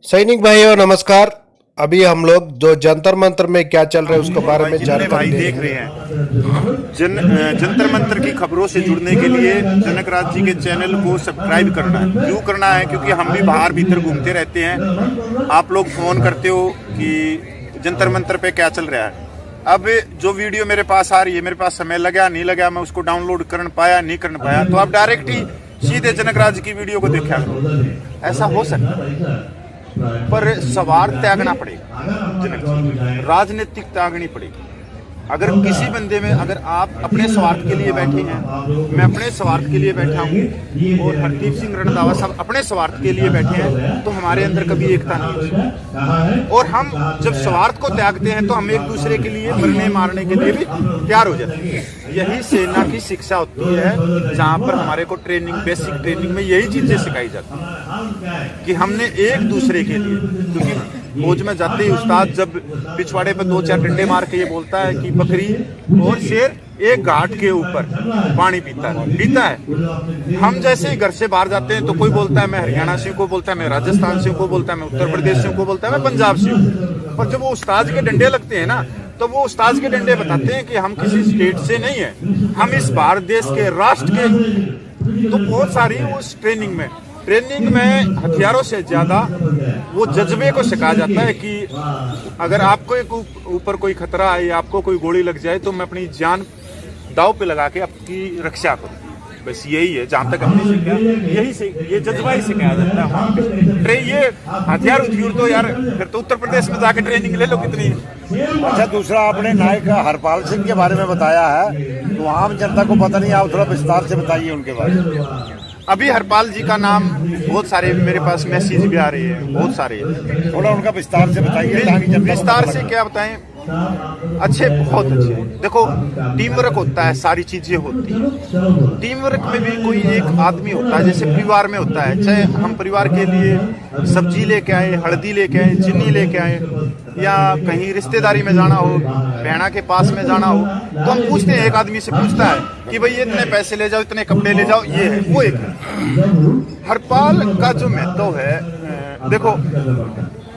सैनिक भाइयों नमस्कार। अभी हम लोग जो जंतर मंतर में क्या चल रहा है उसके बारे में जानकारी देख रहे हैं। जंतर मंतर की खबरों से जुड़ने के लिए जनक राज जी के चैनल को सब्सक्राइब करना है। क्यों करना है? क्योंकि हम भी बाहर भीतर घूमते रहते हैं। आप लोग फोन करते हो कि जंतर मंतर पे क्या चल रहा है। अब जो वीडियो मेरे पास आ रही है, मेरे पास समय लगा नहीं लगा, मैं उसको डाउनलोड कर पाया नहीं कर पाया, तो आप डायरेक्ट ही सीधे जनक राज की वीडियो को देखा करो। ऐसा हो सकता है, पर स्वार्थ त्यागना पड़ेगा। जनक जी, राजनीतिक त्यागनी पड़ेगी। अगर किसी बंदे में, अगर आप अपने स्वार्थ के लिए बैठे हैं, मैं अपने स्वार्थ के लिए बैठा हूँ और हरदीप सिंह रंधावा साहब अपने स्वार्थ के लिए बैठे हैं, तो हमारे अंदर कभी एकता नहीं है। और हम जब स्वार्थ को त्यागते हैं तो हम एक दूसरे के लिए मरने मारने के लिए भी तैयार हो जाते हैं। यही सेना की शिक्षा होती है, जहाँ पर हमारे को ट्रेनिंग, बेसिक ट्रेनिंग में यही चीजें सिखाई जाती है कि हमने एक दूसरे के लिए, क्योंकि फौज में जाते ही उस्ताद जब पिछवाड़े पर 2-4 डंडे मार के ये बोलता है कि बकरी और शेर एक घाट के ऊपर पानी पीता है। हम जैसे ही घर से बाहर जाते हैं तो कोई बोलता है मैं हरियाणा से हूँ, कोई बोलता है मैं राजस्थान से हूँ, कोई बोलता है मैं उत्तर प्रदेश से हूँ, कोई बोलता है मैं पंजाब से हूँ। पर जब वो उस्ताद के डंडे लगते हैं ना, तो वो उस्ताद के डंडे बताते हैं कि हम किसी स्टेट से नहीं है, हम इस भारत देश के राष्ट्र के। तो बहुत सारी उस ट्रेनिंग में हथियारों से ज्यादा वो जज्बे को सिखाया जाता है कि अगर आपको एक ऊपर कोई खतरा है या आपको कोई गोली लग जाए तो मैं अपनी जान दांव पे लगा के आपकी रक्षा करूं। बस यही है, जहां तक हमने सीखा यही से, ये जज्बा ही सिखाया जाता है वहाँ पे। ये हथियार उठियोर तो यार फिर तो उत्तर प्रदेश में जाके ट्रेनिंग ले लो कितनी। अच्छा, दूसरा आपने नायक हरपाल सिंह के बारे में बताया है, तो आम जनता को पता नहीं, आप थोड़ा विस्तार से बताइए उनके बारे में। अभी हरपाल जी का नाम बहुत सारे मेरे पास मैसेज भी आ रहे हैं, बहुत सारे, थोड़ा उनका विस्तार से बताइए। विस्तार से क्या बताएं? अच्छे, बहुत अच्छे। देखो, टीम वर्क होता है, सारी चीजें होती हैं। टीम वर्क में भी कोई एक आदमी होता है, जैसे परिवार में होता है। चाहे हम परिवार के लिए सब्जी लेके आए, हल्दी लेके आए, चीनी लेके आए, या कहीं रिश्तेदारी में जाना हो, बहना के पास में जाना हो, तो हम पूछते हैं, एक आदमी से पूछता है कि भाई इतने पैसे ले जाओ, इतने कपड़े ले जाओ, ये है वो। एक हरपाल का जो महत्व है, देखो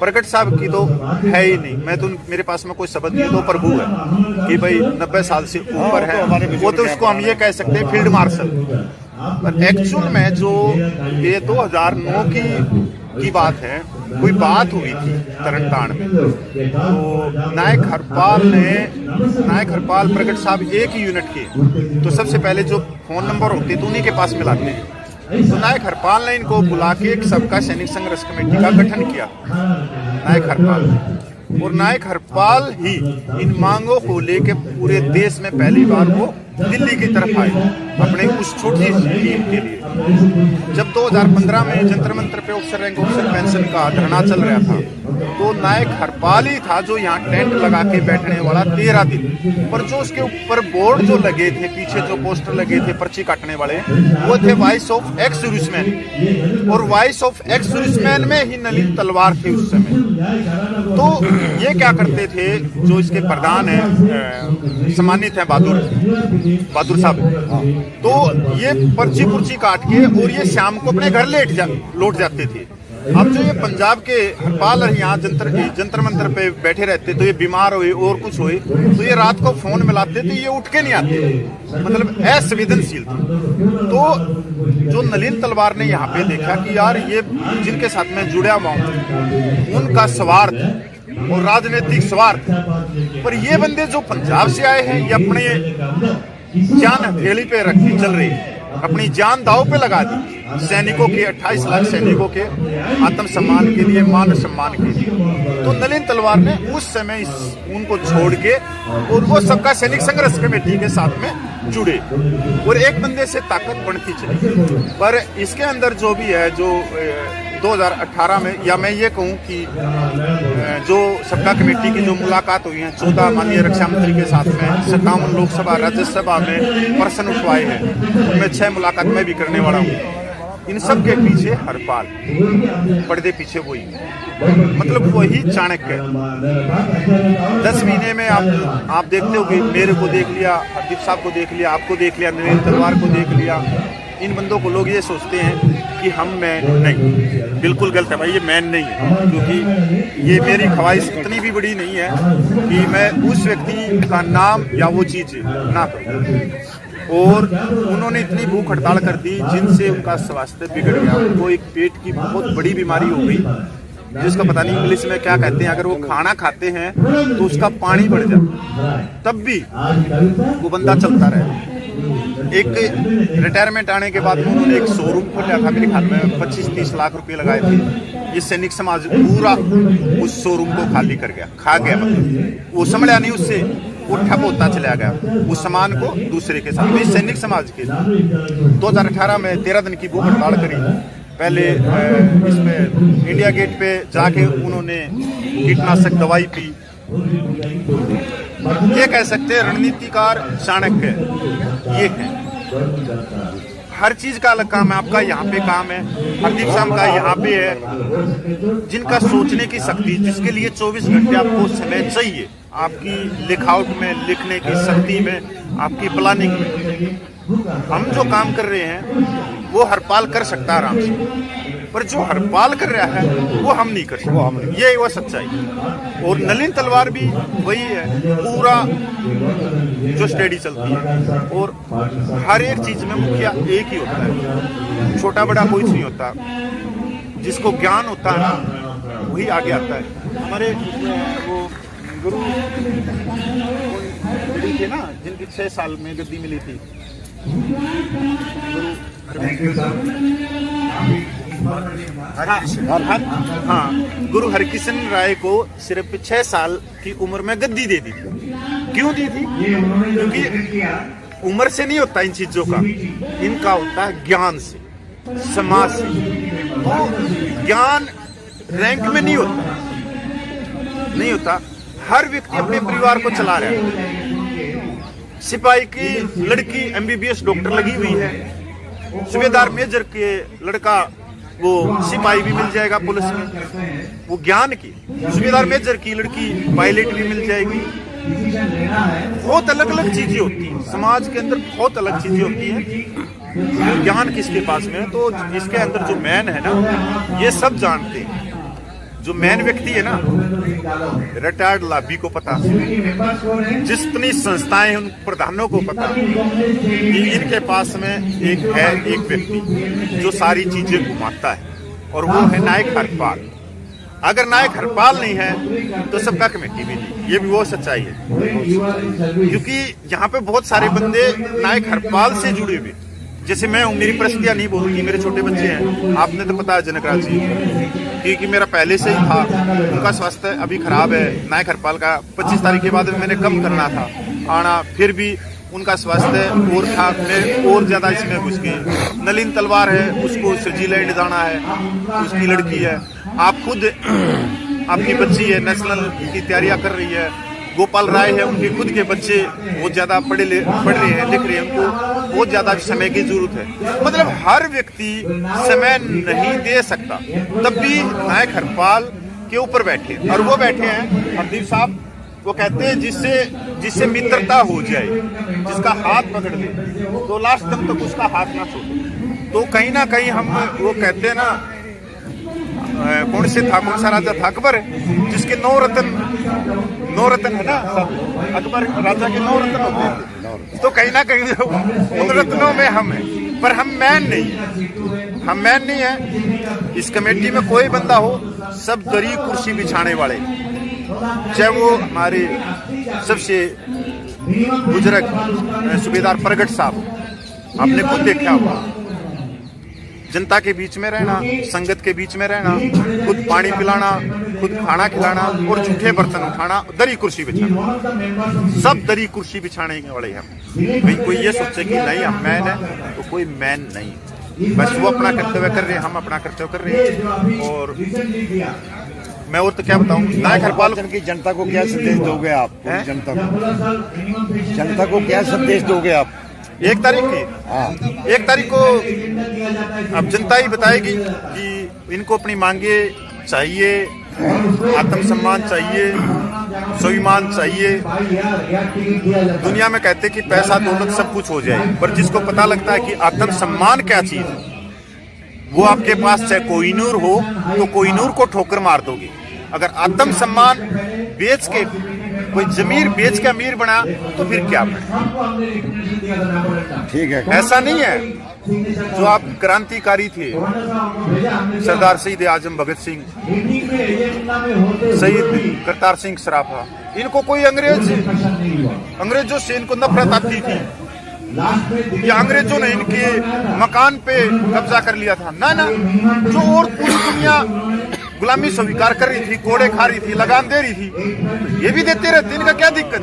प्रगट साहब की तो है ही नहीं। मैं तो, मेरे पास में कोई शब्द नहीं, तो प्रभु है कि भाई 90 साल से ऊपर है, वो तो उसको हम ये कह सकते हैं फील्ड मार्शल। पर एक्चुअल में जो ये 2009 की बात है, कोई बात हुई थी तरनतारण में, तो नायक हरपाल प्रगट साहब एक ही यूनिट के, तो सबसे पहले जो फोन नंबर होते तो उन्हीं के पास मिलाते हैं। तो नायक हरपाल ने इनको बुला के एक सबका सैनिक संघर्ष कमेटी का गठन किया, नायक हरपाल। और नायक हरपाल ही इन मांगों को लेके पूरे देश में पहली बार वो दिल्ली की तरफ आए अपने उस छोटी टीम के लिए। जब 2015 में जंतर मंतर पे ऑफिसर रैंक ऑफिसर पेंशन का धरना चल रहा था, तो नायक हरपाल ही था जो यहाँ टेंट लगा के बैठने वाला 13 दिन। पर जो उसके ऊपर बोर्ड जो लगे थे, पीछे जो पोस्टर लगे थे पर्ची काटने वाले, वो थे वॉइस ऑफ एक्स सर्विसमैन, और वॉइस ऑफ एक्स सर्विसमैन में ही नलिन तलवार थे उस समय। तो ये क्या करते थे, जो इसके प्रधान है, सम्मानित है बहादुर साहब, तो ये पर्ची पुर्ची काट के और ये शाम को अपने घर लौट जाते थे। अब जो ये पंजाब के हरपाल यहाँ जंतर मंतर पे बैठे रहते, तो ये बीमार हुए और कुछ हुए, तो ये रात को फोन मिलाते थे, ये उठ के नहीं आते, मतलब असंवेदनशील थे। तो जो नलिन तलवार ने यहाँ पे देखा कि यार ये जिनके साथ में जुड़ा हुआ हूँ, उनका स्वार्थ और राजनीतिक स्वार्थ, पर ये बंदे जो पंजाब से आए हैं, ये अपने जान हथेली पे रख के चल रही है, अपनी जान दांव पे लगा दी सैनिकों के, 28 लाख सैनिकों के आत्म सम्मान के लिए, मान सम्मान के लिए। तो नलिन तलवार ने उस समय उनको छोड़ के और वो सबका सैनिक संघर्ष कमेटी के साथ में जुड़े, और एक बंदे से ताकत बढ़ती चली। पर इसके अंदर जो भी है, जो 2018 में, या मैं ये कहूँ कि जो सबका कमेटी की जो मुलाकात हुई है 14 माननीय रक्षा मंत्री के साथ में, 57 लोकसभा राज्यसभा में प्रश्न उठवाए हैं, उनमें 6 मुलाकात मैं भी करने वाला हूँ। इन सब के पीछे हरपाल, पर्दे पीछे वही, मतलब वही चाणक्य। 10 महीने में आप देखते हो कि मेरे को देख लिया, हरदीप साहब को देख लिया, आपको देख लिया, नलिन तलवार को देख लिया। इन बंदों को लोग ये सोचते हैं कि हम मैन नहीं, बिल्कुल गलत है भाई, ये मैन नहीं है, क्योंकि ये मेरी ख्वाहिश इतनी भी बड़ी नहीं है कि मैं उस व्यक्ति का नाम या वो चीज़ ना करूँ। और उन्होंने इतनी भूख हड़ताल कर दी जिनसे उनका स्वास्थ्य बिगड़ गया। उनको एक पेट की बहुत बड़ी बीमारी हो गई जिसका पता नहीं इंग्लिश में क्या कहते हैं। अगर वो खाना खाते हैं तो उसका पानी बढ़ जाता, तब भी वो बंदा चलता रहे। एक रिटायरमेंट आने के बाद उन्होंने एक शोरूम खोला था, मेरे ख्याल में 25-30 लाख रुपए लगाए थे। ये सैनिक समाज पूरा उस शोरूम को खाली कर गया, खा गया, मतलब वो संभला नहीं, उससे वो ठप होता चला गया उस सामान को दूसरे के साथ। इस सैनिक समाज के 2018 में 13 दिन की भूख हड़ताल करी। पहले इसमें इंडिया गेट पे जाके उन्होंने कीटनाशक दवाई पी। ये कह सकते हैं रणनीतिकार चाणक्य ये है। हर चीज का अलग काम है। आपका यहाँ पे काम है, हरदीप साहब का यहाँ पे है, जिनका सोचने की शक्ति, जिसके लिए 24 घंटे आपको समय चाहिए, आपकी लिखावट में, लिखने की शक्ति में, आपकी प्लानिंग में। हम जो काम कर रहे हैं वो हरपाल कर सकता है आराम से, पर जो हरपाल कर रहा है वो हम नहीं कर सकते। ये वो सच्चाई। और नलिन तलवार भी वही है, पूरा जो स्टडी चलती है। और हर एक चीज में मुखिया एक ही होता है, छोटा बड़ा कोई नहीं होता। जिसको ज्ञान होता है ना वही आगे आता है। हमारे वो गुरु थे ना, जिनकी 6 साल में गद्दी मिली थी, गुरु हरकिशन राय को सिर्फ 6 साल की उम्र में गद्दी दे दी थी। क्यों दी थी? क्योंकि उम्र से नहीं होता इन चीजों का, इनका होता है ज्ञान से, समाज से। तो ज्ञान रैंक में नहीं होता। हर व्यक्ति अपने परिवार को चला रहा है। सिपाही की लड़की MBBS डॉक्टर लगी हुई है, सूबेदार मेजर के लड़का वो सिपाही भी मिल जाएगा पुलिस में, वो ज्ञान की। सूबेदार मेजर की लड़की पायलट भी मिल जाएगी। बहुत अलग अलग चीजें होती हैं समाज के अंदर, बहुत अलग चीजें होती हैं। ज्ञान किसके पास में है? तो इसके अंदर जो मैन है ना, ये सब जानते हैं। जो मैन व्यक्ति है ना, रिटायर्ड लाभी को पता, जितनी संस्थाएं उन प्रधानों को पता कि इनके पास में एक व्यक्ति जो सारी चीजें घुमाता है, और वो है नायक हरपाल। अगर नायक हरपाल नहीं है तो सबका कमेटी भी नहीं। ये भी वो सच्चाई है, क्योंकि यहाँ पे बहुत सारे बंदे नायक हरपाल से जुड़े हुए। जैसे मैं हूँ, मेरी परिस्थितियां नहीं बोलती, मेरे छोटे बच्चे हैं, आपने तो पता है जनकराज जी, क्योंकि मेरा पहले से ही था। उनका स्वास्थ्य अभी खराब है। नायक हरपाल का 25 तारीख के बाद मैंने कम करना था आना, फिर भी उनका स्वास्थ्य और था, मैं और ज्यादा इसमें घुस गई। नलिन तलवार है, उसको स्विट्जरलैंड जाना है, उसकी लड़की है। आप खुद, आपकी बच्ची है, नेशनल की तैयारियां कर रही है। गोपाल राय है, उनके खुद के बच्चे बहुत ज्यादा पढ़ रहे हैं, लिख रहे हैं, उनको बहुत ज्यादा समय की जरूरत है। मतलब हर व्यक्ति समय नहीं दे सकता, तब भी नायक हरपाल के ऊपर बैठे, और वो बैठे हैं हरदीप साहब। वो कहते हैं जिससे मित्रता हो जाए, जिसका हाथ पकड़ ले तो लास्ट तक तो उसका हाथ ना छोड़े। तो कहीं ना कहीं हम, वो कहते हैं ना, कौन सा राजा था? अकबर, जिसके 9 रत्न है ना, अकबर राजा के 9 रत्न होते हैं। तो कहीं ना कहीं उन रत्नों में हम हैं, पर हम मैन नहीं है। इस कमेटी में कोई बंदा हो, सब दरी कुर्सी बिछाने वाले, चाहे वो हमारे सबसे बुजुर्ग सूबेदार प्रगट साहब, आपने खुद देखा होगा, जनता के बीच में रहना, संगत के बीच में रहना, खुद पानी पिलाना, खुद खाना खिलाना, और झूठे बर्तन उठाना, दरी कुर्सी बिछाना, सब दरी कुर्सी बिछाने वाले हैं। भाई कोई ये सोचे कि नहीं हम मैन है, तो कोई मैन नहीं। बस वो अपना कर्तव्य कर रहे हैं, हम अपना कर्तव्य कर रहे हैं। और मैं और तो क्या बताऊं, नायक हरपाल की जनता को क्या संदेश दोगे आप? जनता को क्या संदेश दोगे आप? 1 तारीख की 1 तारीख को अब जनता ही बताएगी कि इनको अपनी मांगे चाहिए, आत्मसम्मान चाहिए, स्वाभिमान चाहिए। दुनिया में कहते कि पैसा दौलत सब कुछ हो जाए, पर जिसको पता लगता है कि आत्मसम्मान क्या चीज है, वो आपके पास चाहे कोहिनूर हो तो कोहिनूर को ठोकर मार दोगे। अगर आत्म सम्मान बेच के कोई जमीर बेच के अमीर बना तो फिर क्या बने? ठीक है। ऐसा नहीं है। जो आप क्रांतिकारी थे, सरदार शहीद आजम भगत सिंह, शहीद करतार सिंह सराफा, इनको कोई अंग्रेजों से इनको नफरत आती थी या अंग्रेजों ने इनके मकान पे कब्जा कर लिया था? ना ना, जो और पूरी दुनिया गुलामी स्वीकार कर रही थी, कोड़े खा रही थी, लगान दे रही थी, ये भी देते रहते, इनका क्या दिक्कत?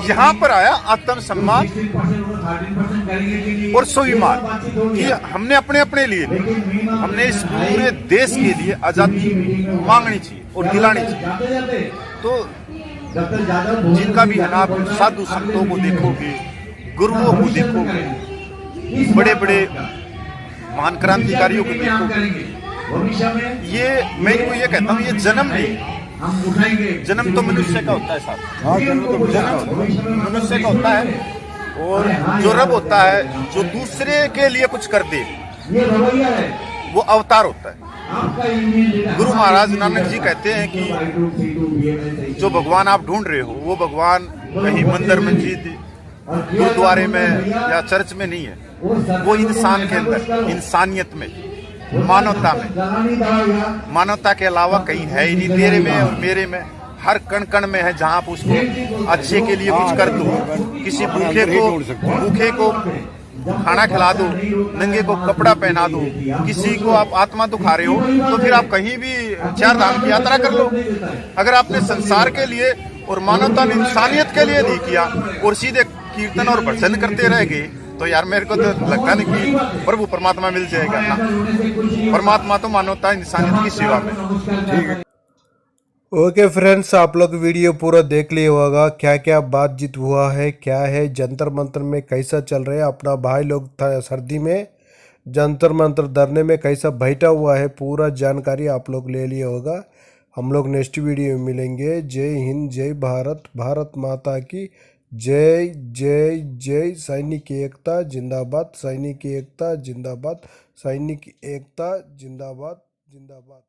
यहाँ पर आया आत्म सम्मान और स्वाभिमान कि हमने अपने अपने लिए नहीं, हमने इस पूरे देश के लिए आजादी मांगनी चाहिए और दिलानी चाहिए। तो जिनका भी है ना, आप साधु संतों को देखोगे, गुरुओं को देखोगे, बड़े बड़े महान क्रांतिकारियों को देखोगे, ये मैं इनको ये कहता हूँ, ये जन्म नहीं, जन्म तो मनुष्य का होता है साहब। हाँ, जन्म तो जन्म मनुष्य का होता है, और जो रब होता है, जो दूसरे के लिए कुछ कर दे, वो अवतार होता है। गुरु महाराज नानक जी कहते हैं कि जो भगवान आप ढूंढ रहे हो, वो भगवान कहीं मंदिर मस्जिद गुरुद्वारे में या चर्च में नहीं है, वो इंसान के अंदर, इंसानियत में, मानवता के अलावा कहीं है ही नहीं। तेरे में और मेरे में, हर कण कण में है, जहाँ आप उसको अच्छे के लिए कुछ कर दो, किसी भूखे को खाना खिला दो, नंगे को कपड़ा पहना दो, किसी को आप आत्मा दुखा रहे हो, तो फिर आप कहीं भी 4 धाम की यात्रा कर लो। अगर आपने संसार के लिए और मानवता ने इंसानियत के लिए नहीं किया और सीधे कीर्तन और भजन करते रह गए, तो यार मेरे को तो लगता नहीं कि प्रभु परमात्मा मिल जाएगा ना। परमात्मा तो मानवता इंसानियत की सेवा में। ठीक है। ओके फ्रेंड्स, आप लोग वीडियो पूरा देख लिए होगा, क्या क्या बातचीत हुआ है, क्या है जंतर मंतर में कैसा चल रहा है। अपना भाई लोग था सर्दी में जंतर मंतर धरने में कैसा बैठा हुआ है, पूरा जानकारी आप लोग ले लिए होगा। हम लोग नेक्स्ट वीडियो में मिलेंगे। जय हिंद, जय भारत, भारत माता की जय जय जय। सैनिक एकता जिंदाबाद, सैनिक एकता जिंदाबाद, सैनिक एकता जिंदाबाद जिंदाबाद।